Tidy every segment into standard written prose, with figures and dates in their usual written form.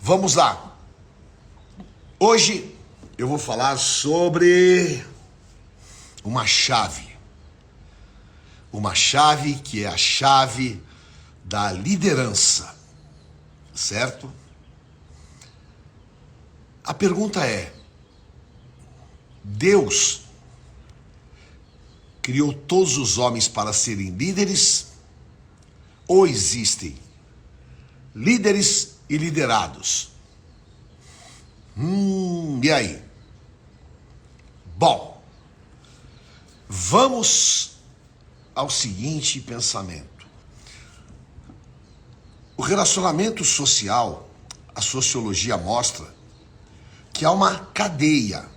Vamos lá. Hoje eu vou falar sobre uma chave. Uma chave que é a chave da liderança, certo? A pergunta é: Deus criou todos os homens para serem líderes ou existem líderes e liderados? E aí? Bom, vamos ao seguinte pensamento. O relacionamento social, a sociologia mostra que há uma cadeia,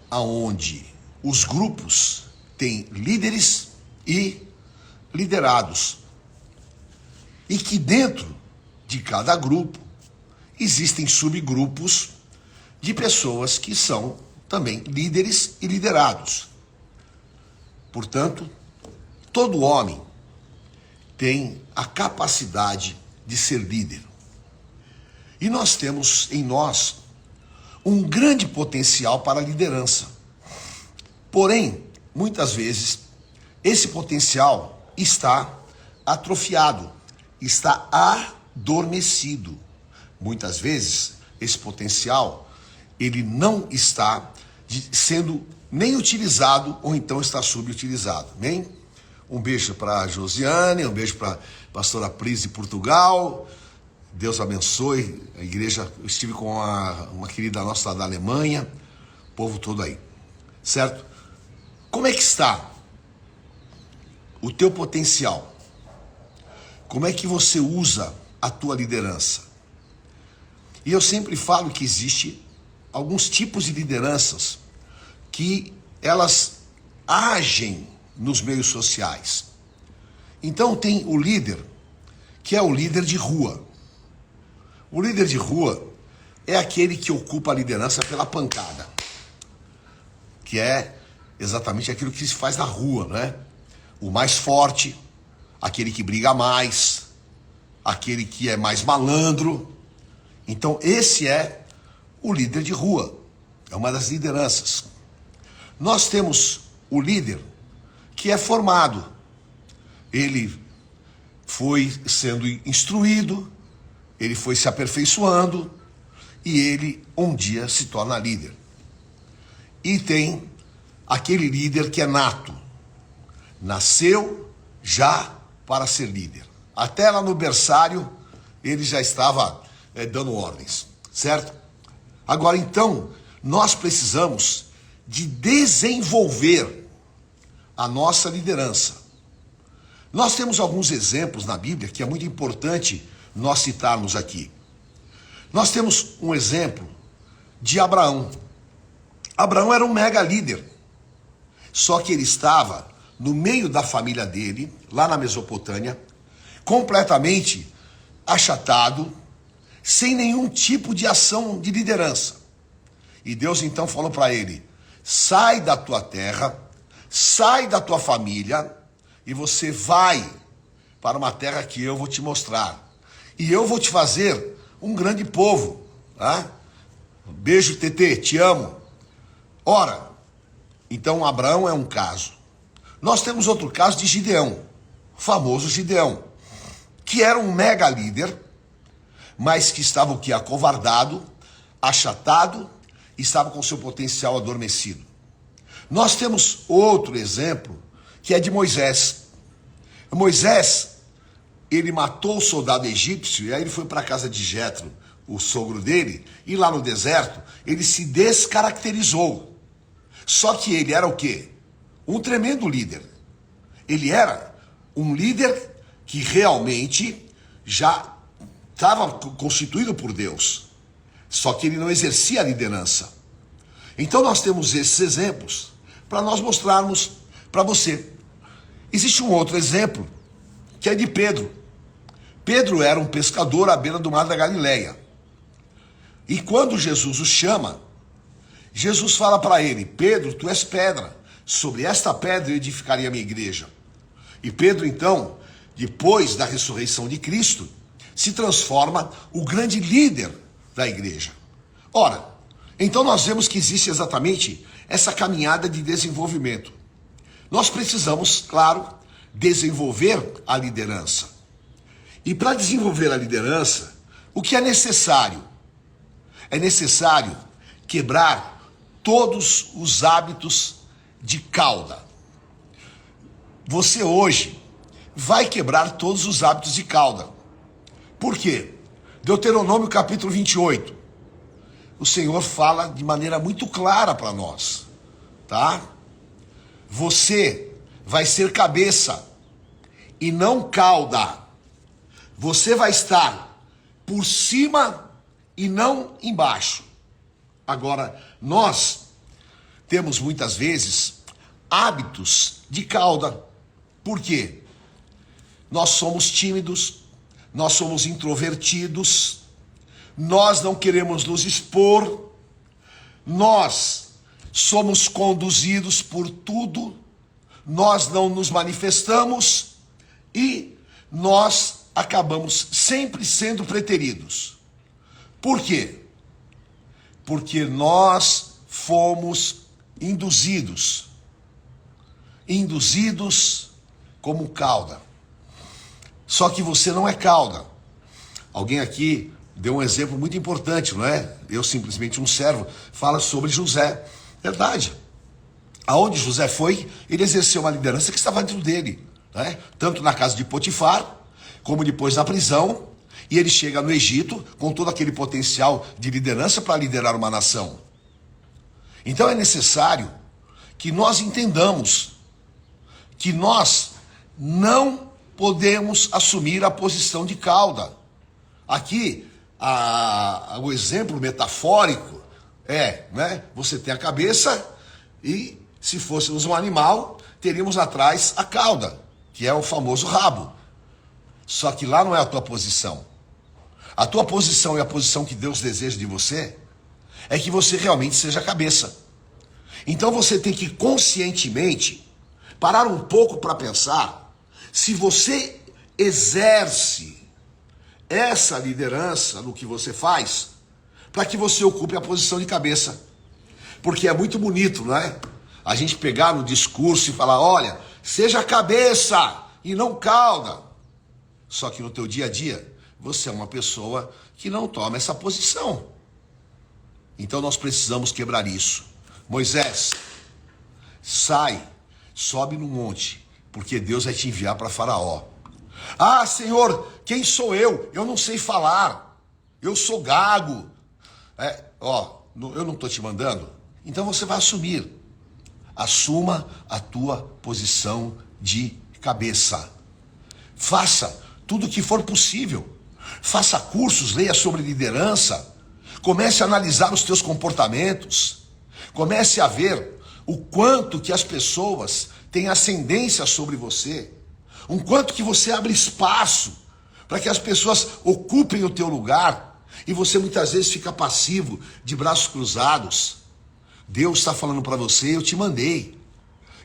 aonde os grupos têm líderes e liderados. E que dentro de cada grupo existem subgrupos de pessoas que são também líderes e liderados. Portanto, todo homem tem a capacidade de ser líder. E nós temos em nós um grande potencial para a liderança. Porém, muitas vezes, esse potencial está atrofiado, está adormecido. Muitas vezes, esse potencial, ele não está sendo nem utilizado ou então está subutilizado. Amém? Um beijo para a Josiane, um beijo para a pastora Pris de Portugal. Deus abençoe a igreja. Eu estive com uma querida nossa lá da Alemanha, o povo todo aí, certo? Como é que está o teu potencial? Como é que você usa a tua liderança? E eu sempre falo que existe alguns tipos de lideranças que elas agem nos meios sociais. Então tem o líder, que é o líder de rua. O líder de rua é aquele que ocupa a liderança pela pancada, que é exatamente aquilo que se faz na rua, né? O mais forte, aquele que briga mais, aquele que é mais malandro. Então esse é o líder de rua, é uma das lideranças. Nós temos o líder que é formado, ele foi sendo instruído, ele foi se aperfeiçoando e ele um dia se torna líder. E tem aquele líder que é nato, nasceu já para ser líder. Até lá no berçário ele já estava dando ordens, certo? Agora então, nós precisamos de desenvolver a nossa liderança. Nós temos alguns exemplos na Bíblia que é muito importante nós citarmos aqui. Nós temos um exemplo de Abraão. Abraão era um mega líder, só que ele estava no meio da família dele, lá na Mesopotâmia, completamente achatado, sem nenhum tipo de ação de liderança. E Deus então falou para ele: sai da tua terra, sai da tua família e você vai para uma terra que eu vou te mostrar. E eu vou te fazer um grande povo. Tá? Beijo, Tetê, te amo. Ora, então Abraão é um caso. Nós temos outro caso de Gideão, o famoso Gideão, que era um mega líder, mas que estava o quê? Acovardado, achatado, estava com seu potencial adormecido. Nós temos outro exemplo, que é de Moisés. Moisés, ele matou o soldado egípcio, e aí ele foi para a casa de Jetro, o sogro dele, e lá no deserto, ele se descaracterizou. Só que ele era o quê? Um tremendo líder. Ele era um líder que realmente já estava constituído por Deus. Só que ele não exercia a liderança. Então nós temos esses exemplos para nós mostrarmos para você. Existe um outro exemplo, que é de Pedro. Pedro era um pescador à beira do mar da Galileia. E quando Jesus o chama, Jesus fala para ele: Pedro, tu és pedra, sobre esta pedra eu edificaria a minha igreja. E Pedro então, depois da ressurreição de Cristo, se transforma o grande líder da igreja. Ora, então nós vemos que existe exatamente essa caminhada de desenvolvimento. Nós precisamos, claro, desenvolver a liderança. E para desenvolver a liderança, o que é necessário? É necessário quebrar todos os hábitos de cauda. Você hoje vai quebrar todos os hábitos de cauda. Por quê? Deuteronômio capítulo 28. O Senhor fala de maneira muito clara para nós, tá? Você vai ser cabeça e não cauda. Você vai estar por cima e não embaixo. Agora, nós temos muitas vezes hábitos de cauda. Por quê? Nós somos tímidos, nós somos introvertidos, nós não queremos nos expor, nós somos conduzidos por tudo, nós não nos manifestamos e nós acabamos sempre sendo preteridos. Por quê? Porque nós fomos induzidos como cauda. Só que você não é cauda. Alguém aqui deu um exemplo muito importante, não é? Eu, simplesmente um servo, fala sobre José. Verdade. Aonde José foi, ele exerceu uma liderança que estava dentro dele, né? Tanto na casa de Potifar, como depois na prisão. E ele chega no Egito com todo aquele potencial de liderança para liderar uma nação. Então é necessário que nós entendamos que nós não podemos assumir a posição de cauda. Aqui, o exemplo metafórico é, né? Você tem a cabeça e, se fôssemos um animal, teríamos atrás a cauda, que é o famoso rabo. Só que lá não é a tua posição. A tua posição e a posição que Deus deseja de você é que você realmente seja a cabeça. Então você tem que conscientemente parar um pouco para pensar se você exerce essa liderança no que você faz para que você ocupe a posição de cabeça. Porque é muito bonito, não é? A gente pegar no discurso e falar, olha, seja a cabeça e não cauda. Só que no teu dia a dia, você é uma pessoa que não toma essa posição. Então nós precisamos quebrar isso. Moisés, sai, sobe no monte, porque Deus vai te enviar para Faraó. Ah, Senhor, quem sou eu? Eu não sei falar, eu sou gago. Eu não estou te mandando. Então você vai assumir. Assuma a tua posição de cabeça. Faça tudo o que for possível. Faça cursos, leia sobre liderança. Comece a analisar os teus comportamentos. Comece a ver o quanto que as pessoas têm ascendência sobre você. O quanto que você abre espaço para que as pessoas ocupem o teu lugar. E você muitas vezes fica passivo, de braços cruzados. Deus está falando para você, eu te mandei.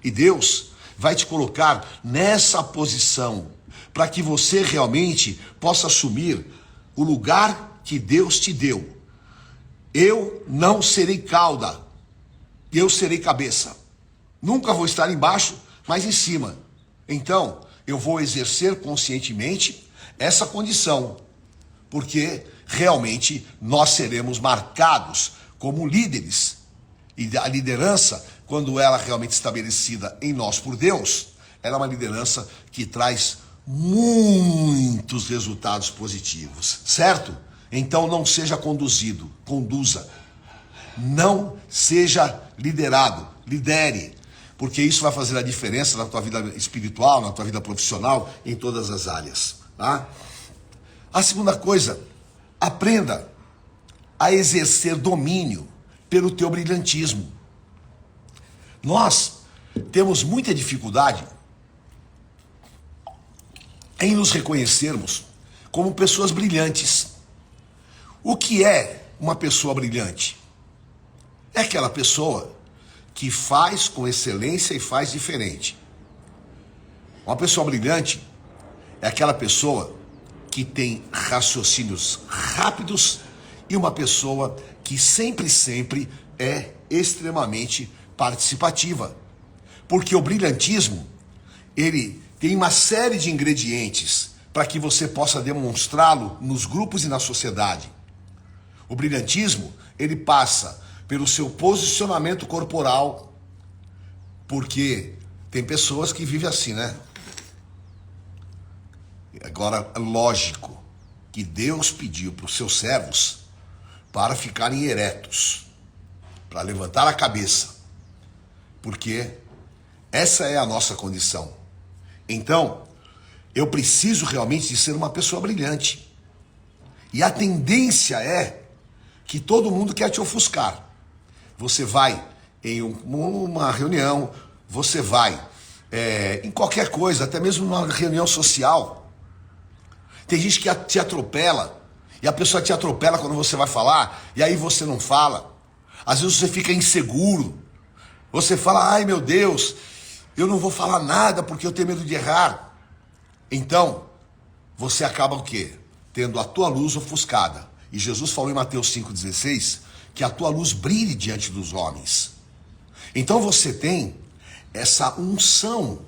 E Deus vai te colocar nessa posição para que você realmente possa assumir o lugar que Deus te deu. Eu não serei cauda, eu serei cabeça. Nunca vou estar embaixo, mas em cima. Então, eu vou exercer conscientemente essa condição, porque realmente nós seremos marcados como líderes. E a liderança, quando ela é realmente estabelecida em nós por Deus, ela é uma liderança que traz muitos resultados positivos, certo? Então não seja conduzido, conduza. Não seja liderado, lidere. Porque isso vai fazer a diferença na tua vida espiritual, na tua vida profissional, em todas as áreas, tá? A segunda coisa, aprenda a exercer domínio pelo teu brilhantismo. Nós temos muita dificuldade em nos reconhecermos como pessoas brilhantes. O que é uma pessoa brilhante? É aquela pessoa que faz com excelência e faz diferente. Uma pessoa brilhante é aquela pessoa que tem raciocínios rápidos e uma pessoa que sempre é extremamente participativa. Porque o brilhantismo, ele tem uma série de ingredientes para que você possa demonstrá-lo nos grupos e na sociedade. O brilhantismo, ele passa pelo seu posicionamento corporal, porque tem pessoas que vivem assim, né? Agora, lógico que Deus pediu para os seus servos para ficarem eretos, para levantar a cabeça, porque essa é a nossa condição. Então, eu preciso realmente de ser uma pessoa brilhante. E a tendência é que todo mundo quer te ofuscar. Você vai em uma reunião, você vai em qualquer coisa, até mesmo numa reunião social. Tem gente que te atropela, e a pessoa te atropela quando você vai falar, e aí você não fala. Às vezes você fica inseguro. Você fala, ai meu Deus, eu não vou falar nada porque eu tenho medo de errar. Então, você acaba o quê? Tendo a tua luz ofuscada. E Jesus falou em Mateus 5,16 que a tua luz brilhe diante dos homens. Então você tem essa unção.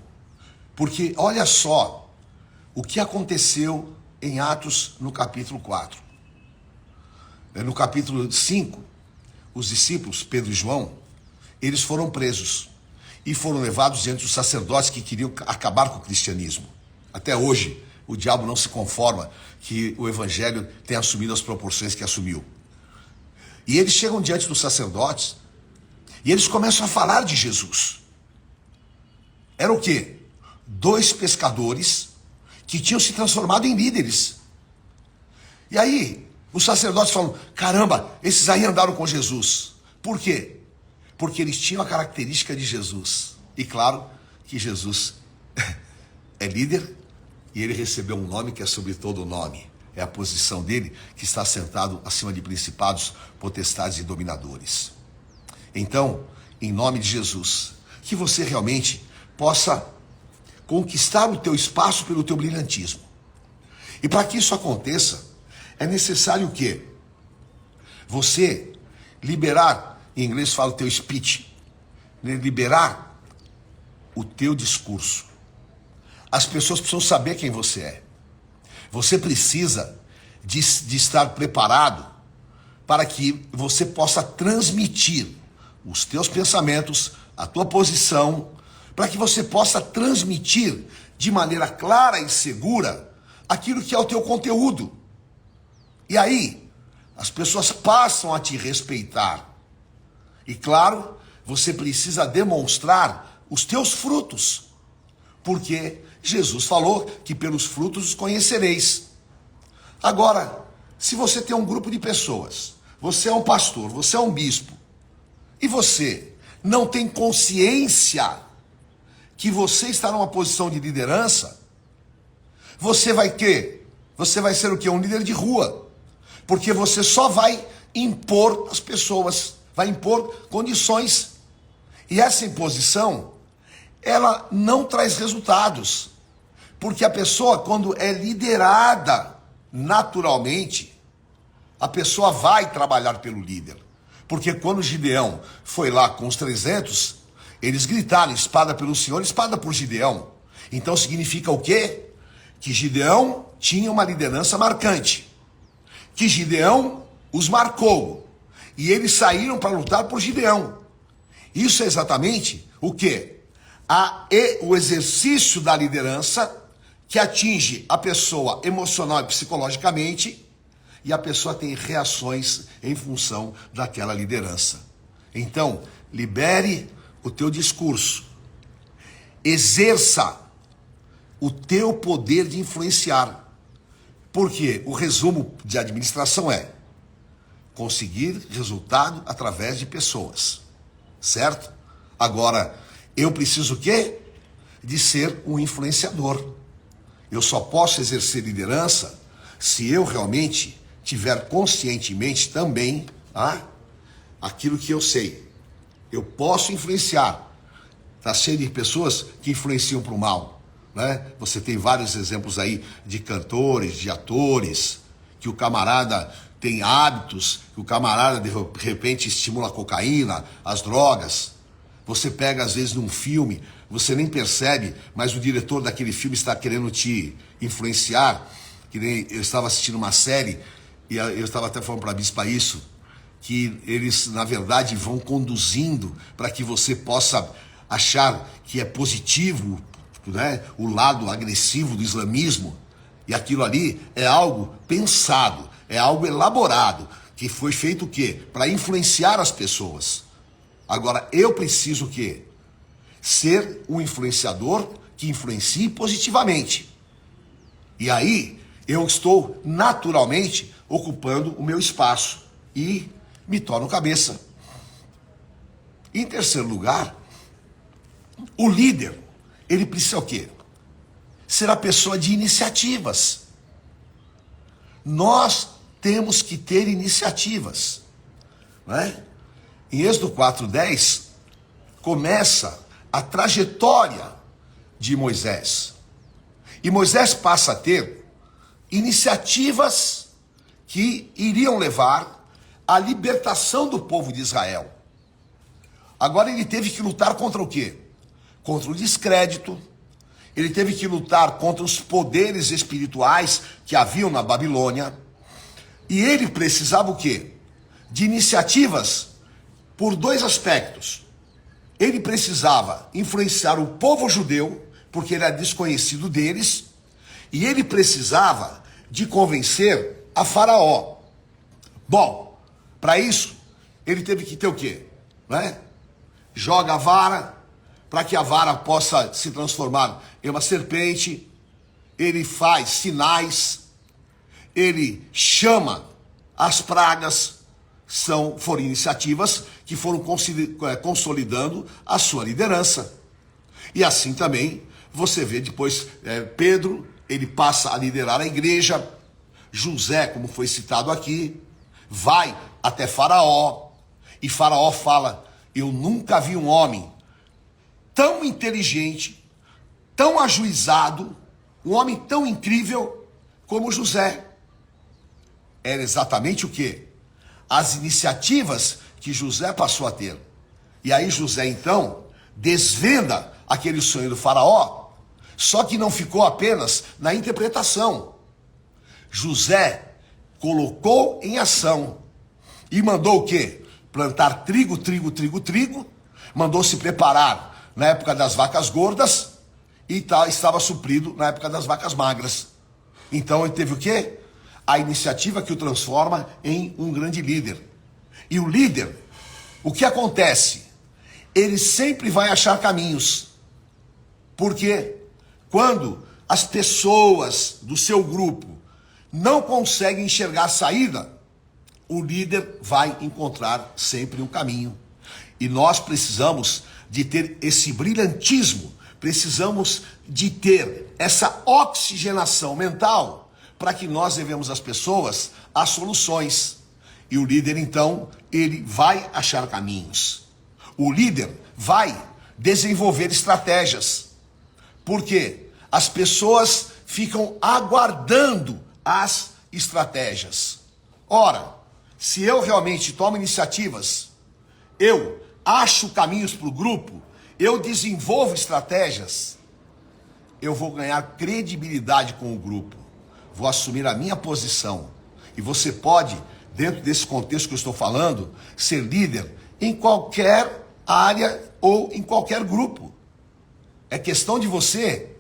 Porque olha só o que aconteceu em Atos no capítulo 4. No capítulo 5, os discípulos, Pedro e João, eles foram presos e foram levados diante dos sacerdotes que queriam acabar com o cristianismo. Até hoje, o diabo não se conforma que o evangelho tenha assumido as proporções que assumiu. E eles chegam diante dos sacerdotes e eles começam a falar de Jesus. Era o quê? 2 pescadores que tinham se transformado em líderes. E aí, os sacerdotes falam, caramba, esses aí andaram com Jesus. Por quê? Porque eles tinham a característica de Jesus. E claro que Jesus é líder e ele recebeu um nome que é sobre todo o nome. É a posição dele que está sentado acima de principados, potestades e dominadores. Então, em nome de Jesus, que você realmente possa conquistar o teu espaço pelo teu brilhantismo. E para que isso aconteça, é necessário o quê? Você liberar, em inglês fala o teu speech, liberar o teu discurso. As pessoas precisam saber quem você é. Você precisa de estar preparado para que você possa transmitir os teus pensamentos, a tua posição, para que você possa transmitir de maneira clara e segura aquilo que é o teu conteúdo. E aí, as pessoas passam a te respeitar. E claro, você precisa demonstrar os teus frutos. Porque Jesus falou que pelos frutos os conhecereis. Agora, se você tem um grupo de pessoas, você é um pastor, você é um bispo, e você não tem consciência que você está numa posição de liderança, você vai ser o quê? Um líder de rua. Porque você só vai impor as pessoas, vai impor condições. E essa imposição, ela não traz resultados. Porque a pessoa, quando é liderada naturalmente, a pessoa vai trabalhar pelo líder. Porque quando Gideão foi lá com os 300, eles gritaram, espada pelo Senhor, espada por Gideão. Então significa o quê? Que Gideão tinha uma liderança marcante. Que Gideão os marcou. E eles saíram para lutar por Gideão. Isso é exatamente o quê? O exercício da liderança que atinge a pessoa emocional e psicologicamente, e a pessoa tem reações em função daquela liderança. Então, libere o teu discurso. Exerça o teu poder de influenciar. Porque o resumo de administração é conseguir resultado através de pessoas, certo? Agora, eu preciso o quê? De ser um influenciador. Eu só posso exercer liderança se eu realmente tiver conscientemente também aquilo que eu sei. Eu posso influenciar. Está cheio de pessoas que influenciam para o mal. né? Você tem vários exemplos aí de cantores, de atores, que o camarada tem hábitos, que o camarada de repente estimula a cocaína, as drogas. Você pega às vezes num filme, você nem percebe, mas o diretor daquele filme está querendo te influenciar. Que nem eu estava assistindo uma série, e eu estava até falando para a Bispa isso, que eles na verdade vão conduzindo para que você possa achar que é positivo, né, o lado agressivo do islamismo, e aquilo ali é algo pensado, é algo elaborado, que foi feito o quê? Para influenciar as pessoas. Agora, eu preciso o quê? Ser um influenciador que influencie positivamente. E aí, eu estou naturalmente ocupando o meu espaço e me torno cabeça. Em terceiro lugar, o líder, ele precisa o quê? Ser a pessoa de iniciativas. Nós temos que ter iniciativas, né? Em Êxodo 4:10, começa a trajetória de Moisés. E Moisés passa a ter iniciativas que iriam levar à libertação do povo de Israel. Agora ele teve que lutar contra o quê? Contra o descrédito. Ele teve que lutar contra os poderes espirituais que haviam na Babilônia. E ele precisava o quê? De iniciativas por dois aspectos. Ele precisava influenciar o povo judeu, porque ele era desconhecido deles, e ele precisava de convencer a Faraó. Bom, para isso, ele teve que ter o quê? Né? Joga a vara, para que a vara possa se transformar em uma serpente. Ele faz sinais, ele chama as pragas. Foram iniciativas que foram consolidando a sua liderança. E assim também você vê depois Pedro, ele passa a liderar a igreja. José, como foi citado aqui, vai até Faraó, e Faraó fala: eu nunca vi um homem tão inteligente, tão ajuizado, um homem tão incrível como José. Era exatamente o quê? As iniciativas que José passou a ter. E aí José então desvenda aquele sonho do Faraó, só que não ficou apenas na interpretação. José colocou em ação e mandou o quê? Plantar trigo, mandou se preparar na época das vacas gordas e estava suprido na época das vacas magras. Então ele teve o quê? A iniciativa que o transforma em um grande líder. E o líder, o que acontece? Ele sempre vai achar caminhos. Porque quando as pessoas do seu grupo não conseguem enxergar a saída, o líder vai encontrar sempre um caminho. E nós precisamos de ter esse brilhantismo, precisamos de ter essa oxigenação mental, para que nós levemos as pessoas às soluções. E o líder, então, ele vai achar caminhos. O líder vai desenvolver estratégias. Porque as pessoas ficam aguardando as estratégias. Ora, se eu realmente tomo iniciativas, eu acho caminhos para o grupo, eu desenvolvo estratégias, eu vou ganhar credibilidade com o grupo. Vou assumir a minha posição. E você pode, dentro desse contexto que eu estou falando, ser líder em qualquer área ou em qualquer grupo. É questão de você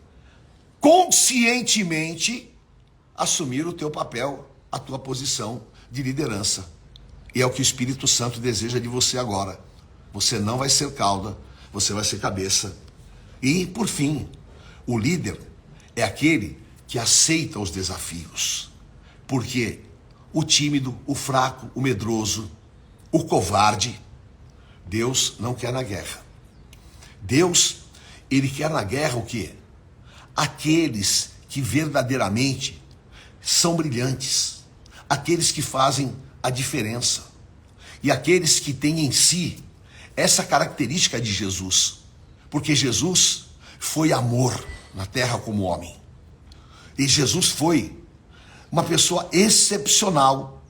conscientemente assumir o teu papel, a tua posição de liderança. E é o que o Espírito Santo deseja de você agora. Você não vai ser cauda, você vai ser cabeça. E, por fim, o líder é aquele que aceita os desafios. Porque o tímido, o fraco, o medroso, o covarde, Deus não quer na guerra. Deus, ele quer na guerra o quê? Aqueles que verdadeiramente são brilhantes, aqueles que fazem a diferença, e aqueles que têm em si essa característica de Jesus, porque Jesus foi amor. na terra como homem. E Jesus foi uma pessoa excepcional.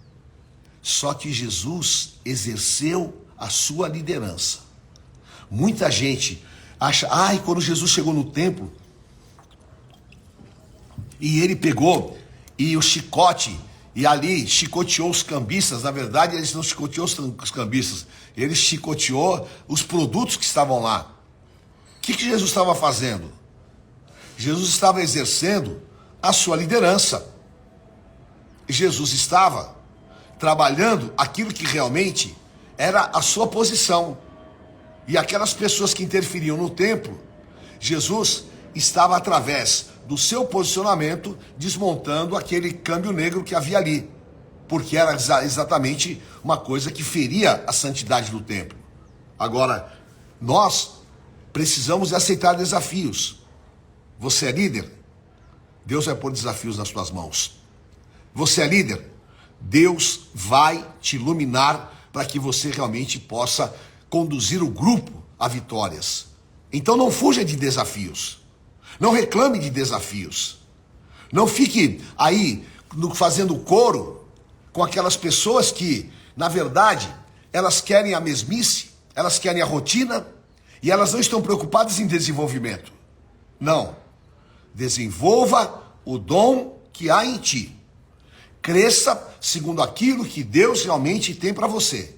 Só que Jesus exerceu a sua liderança. Muita gente acha, quando Jesus chegou no templo, e ele pegou e o chicote, e ali chicoteou os cambistas. Na verdade, ele não chicoteou os cambistas, ele chicoteou os produtos que estavam lá. O que Jesus estava fazendo? Jesus estava exercendo a sua liderança. Jesus estava trabalhando aquilo que realmente era a sua posição. E aquelas pessoas que interferiam no templo, Jesus estava, através do seu posicionamento, desmontando aquele câmbio negro que havia ali, porque era exatamente uma coisa que feria a santidade do templo. Agora, nós precisamos aceitar desafios. Você é líder? Deus vai pôr desafios nas suas mãos. Você é líder? Deus vai te iluminar para que você realmente possa conduzir o grupo a vitórias. Então não fuja de desafios. Não reclame de desafios. Não fique aí fazendo coro com aquelas pessoas que, na verdade, elas querem a mesmice, elas querem a rotina e elas não estão preocupadas em desenvolvimento. Não. Desenvolva o dom que há em ti. Cresça segundo aquilo que Deus realmente tem para você.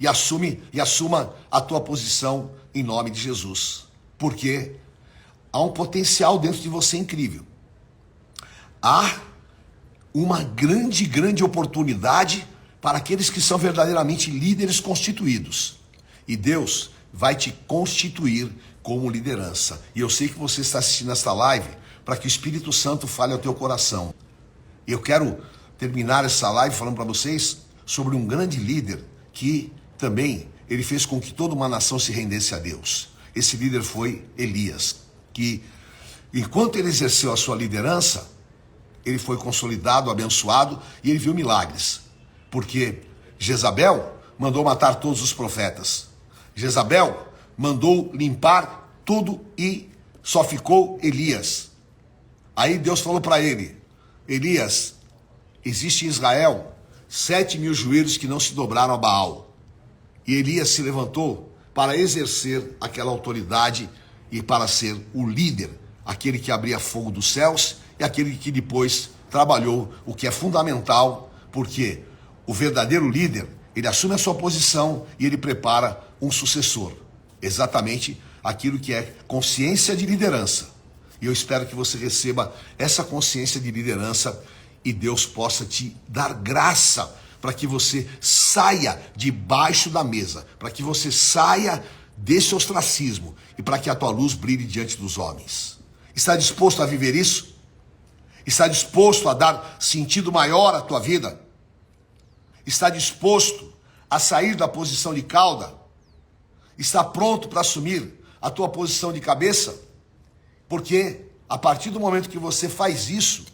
E assuma a tua posição em nome de Jesus. Porque há um potencial dentro de você incrível. Há uma grande oportunidade para aqueles que são verdadeiramente líderes constituídos. E Deus vai te constituir como liderança. E eu sei que você está assistindo esta live para que o Espírito Santo fale ao teu coração. Eu quero terminar essa live falando para vocês sobre um grande líder que também ele fez com que toda uma nação se rendesse a Deus. Esse líder foi Elias, que enquanto ele exerceu a sua liderança, ele foi consolidado, abençoado e ele viu milagres. Porque Jezabel mandou matar todos os profetas. Jezabel mandou limpar tudo e só ficou Elias. Aí Deus falou para ele: Elias, existe em Israel 7.000 joelhos que não se dobraram a Baal. E Elias se levantou para exercer aquela autoridade e para ser o líder, aquele que abria fogo dos céus e aquele que depois trabalhou o que é fundamental, porque o verdadeiro líder, ele assume a sua posição e ele prepara um sucessor. Exatamente aquilo que é consciência de liderança. E eu espero que você receba essa consciência de liderança e Deus possa te dar graça para que você saia debaixo da mesa, para que você saia desse ostracismo e para que a tua luz brilhe diante dos homens. Está disposto a viver isso? Está disposto a dar sentido maior à tua vida? Está disposto a sair da posição de cauda? Está pronto para assumir a tua posição de cabeça? Porque a partir do momento que você faz isso,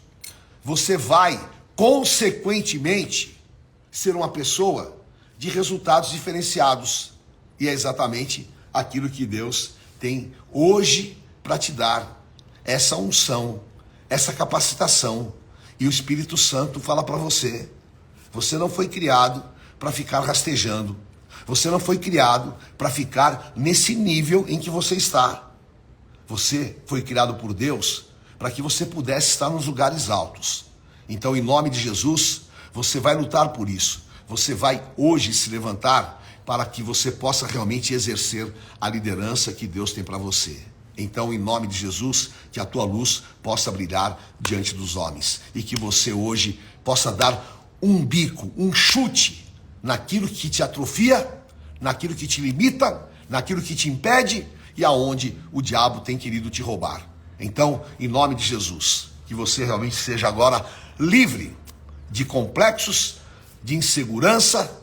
você vai, consequentemente, ser uma pessoa de resultados diferenciados. E é exatamente aquilo que Deus tem hoje para te dar. Essa unção, essa capacitação. E o Espírito Santo fala para você: você não foi criado para ficar rastejando. Você não foi criado para ficar nesse nível em que você está. Você foi criado por Deus para que você pudesse estar nos lugares altos. Então, em nome de Jesus, você vai lutar por isso. Você vai hoje se levantar para que você possa realmente exercer a liderança que Deus tem para você. Então, em nome de Jesus, que a tua luz possa brilhar diante dos homens. E que você hoje possa dar um bico, um chute naquilo que te atrofia, naquilo que te limita, naquilo que te impede e aonde o diabo tem querido te roubar. Então, em nome de Jesus, que você realmente seja agora livre de complexos, de insegurança,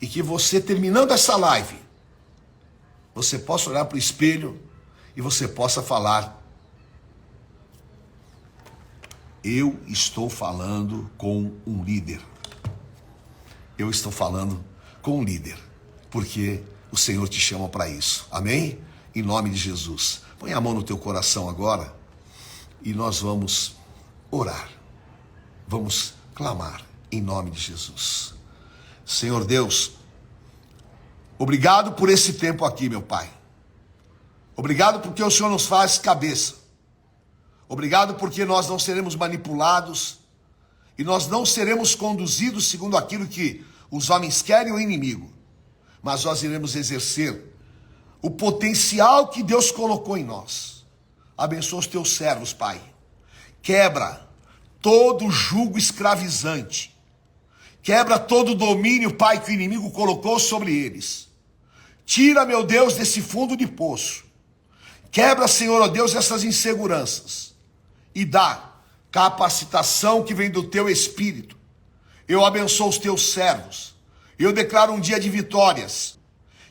e que você, terminando essa live, você possa olhar para o espelho e você possa falar: eu estou falando com um líder. Eu estou falando com um líder, porque o Senhor te chama para isso. Amém? Em nome de Jesus. Põe a mão no teu coração agora e nós vamos orar. Vamos clamar em nome de Jesus. Senhor Deus, obrigado por esse tempo aqui, meu Pai. Obrigado porque o Senhor nos faz cabeça. Obrigado porque nós não seremos manipulados e nós não seremos conduzidos segundo aquilo que os homens querem ou o inimigo, mas nós iremos exercer o potencial que Deus colocou em nós. Abençoa os teus servos, Pai. Quebra todo jugo escravizante. Quebra todo o domínio, Pai, que o inimigo colocou sobre eles. Tira, meu Deus, desse fundo de poço. Quebra, Senhor, ó Deus, essas inseguranças. E dá capacitação que vem do teu Espírito. Eu abençoo os teus servos. Eu declaro um dia de vitórias.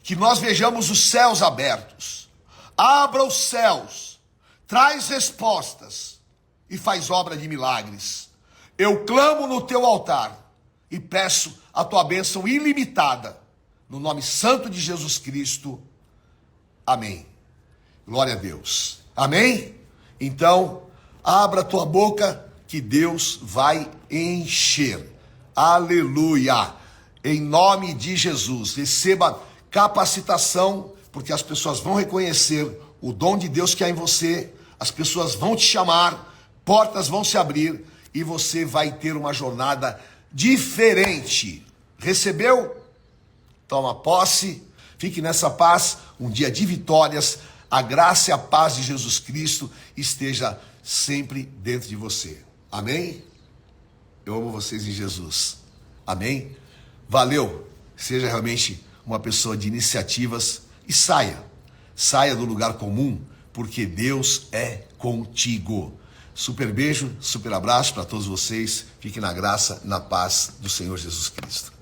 Que nós vejamos os céus abertos. Abra os céus. Traz respostas. E faz obra de milagres. Eu clamo no teu altar. E peço a tua bênção ilimitada. No nome santo de Jesus Cristo. Amém. Glória a Deus. Amém? Então, abra a tua boca que Deus vai encher. Aleluia. Em nome de Jesus. Receba capacitação, porque as pessoas vão reconhecer o dom de Deus que há em você. As pessoas vão te chamar. Portas vão se abrir. E você vai ter uma jornada diferente. Recebeu? Toma posse. Fique nessa paz. Um dia de vitórias. A graça e a paz de Jesus Cristo esteja sempre dentro de você. Amém? Eu amo vocês em Jesus. Amém? Valeu. Seja realmente uma pessoa de iniciativas e saia. Saia do lugar comum, porque Deus é contigo. Super beijo, super abraço para todos vocês. Fiquem na graça, na paz do Senhor Jesus Cristo.